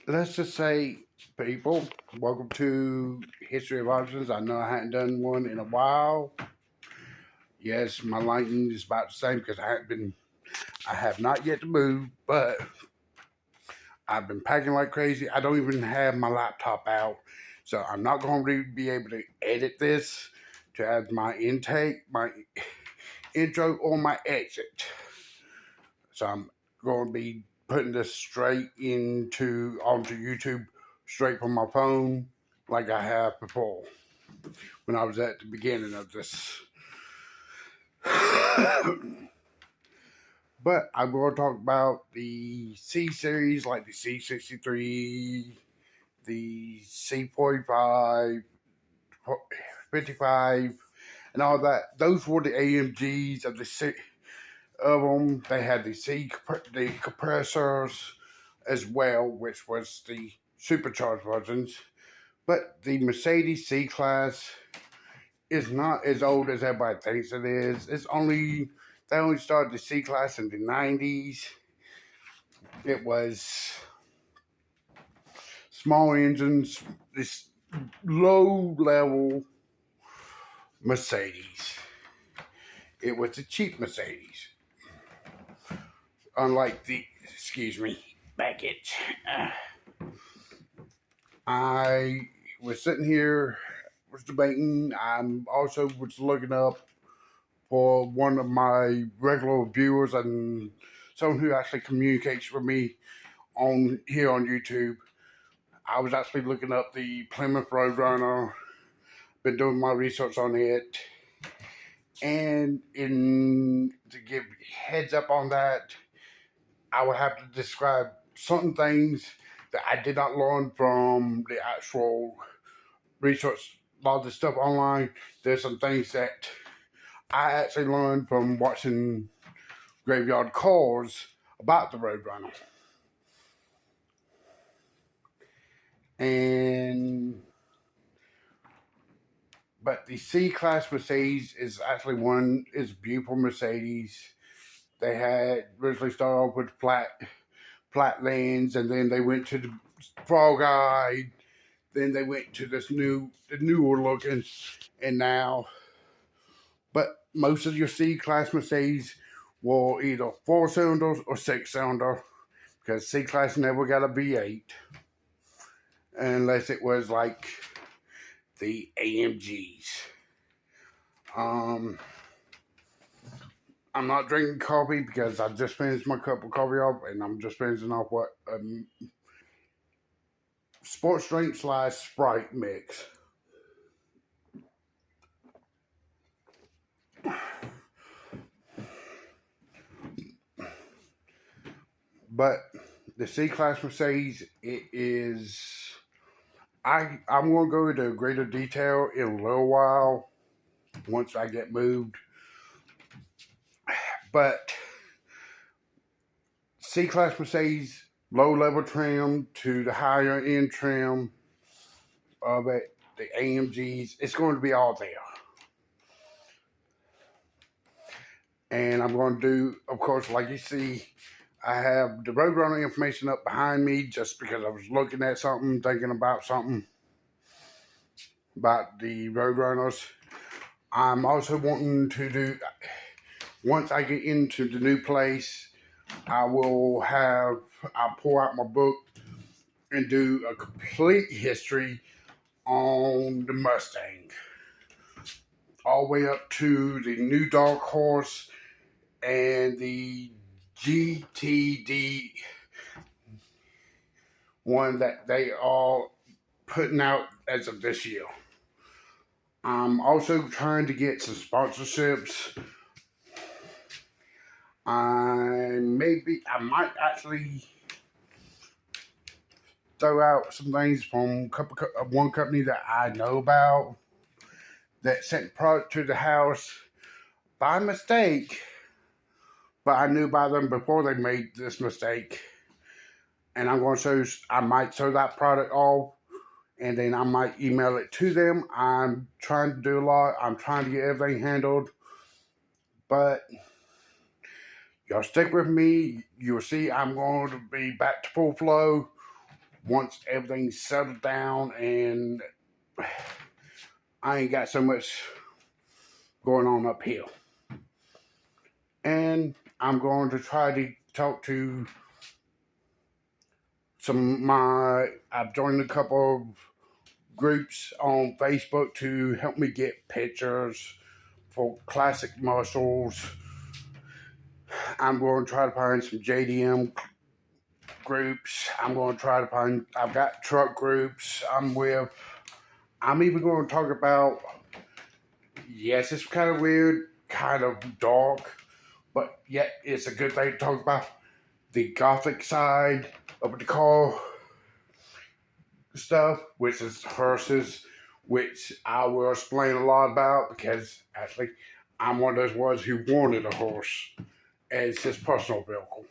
let's just say, people, welcome to History of Options. I know I hadn't done one in a while. Yes, my lighting is about the same because I have not yet to move, but I've been packing like crazy. I don't even have my laptop out, so I'm not going to be able to edit this to add my intake, my intro, or my exit. So I'm going to be putting this straight onto YouTube, straight from my phone, like I have before when I was at the beginning of this. But I'm going to talk about the C series, like the C63, the C45, 55, and all that. Those were the AMGs of of them. They had the compressors as well, which was the supercharged versions. But the Mercedes C Class is not as old as everybody thinks it is. They only started the C Class in the 90s. It was small engines, this low level Mercedes. It was a cheap Mercedes. Unlike excuse me, baggage. I was sitting here, was debating. I'm also was looking up for one of my regular viewers and someone who actually communicates with me on here on YouTube. I was actually looking up the Plymouth Roadrunner, been doing my research on it, and in to give heads up on that, I would have to describe certain things that I did not learn from the actual research. A lot of the stuff online. There's some things that I actually learned from watching Graveyard Cars about the Roadrunner. And but the C Class Mercedes is actually is beautiful Mercedes. They had originally started off with flatlands, and then they went to the Frog Eye. Then they went to the newer looking, and now. But most of your C Class Mercedes were either 4 cylinders or 6 cylinder, because C Class never got a V8 unless it was like the AMGs. Um, I'm not drinking coffee because I just finished my cup of coffee off, and I'm just finishing off what sports drink / Sprite mix. But the C Class Mercedes, it is. I'm going to go into greater detail in a little while once I get moved. But C Class Mercedes, low level trim to the higher end trim of it, the AMGs, it's going to be all there. And I'm going to do, of course, like you see, I have the Roadrunner information up behind me just because I was looking at something, thinking about something about the Roadrunners. I'm also wanting to do, once I get into the new place, I'll pour out my book and do a complete history on the Mustang. All the way up to the new Dark Horse and the GTD one that they are putting out as of this year. I'm also trying to get some sponsorships. I might actually throw out some things from one company that I know about that sent product to the house by mistake, but I knew about them before they made this mistake. And I might show that product off, and then I might email it to them. I'm trying to do a lot. I'm trying to get everything handled, but y'all stick with me. You'll see I'm going to be back to full flow once everything's settled down and I ain't got so much going on uphill. And I'm going to try to talk to I've joined a couple of groups on Facebook to help me get pictures for classic muscles. I'm going to try to find some JDM groups. I'm going to try to find, I've got truck groups I'm with. I'm even going to talk about, yes, it's kind of weird, kind of dark, but yet it's a good thing to talk about the gothic side of the car stuff, which is hearses, which I will explain a lot about because actually I'm one of those ones who wanted a horse as his personal vehicle.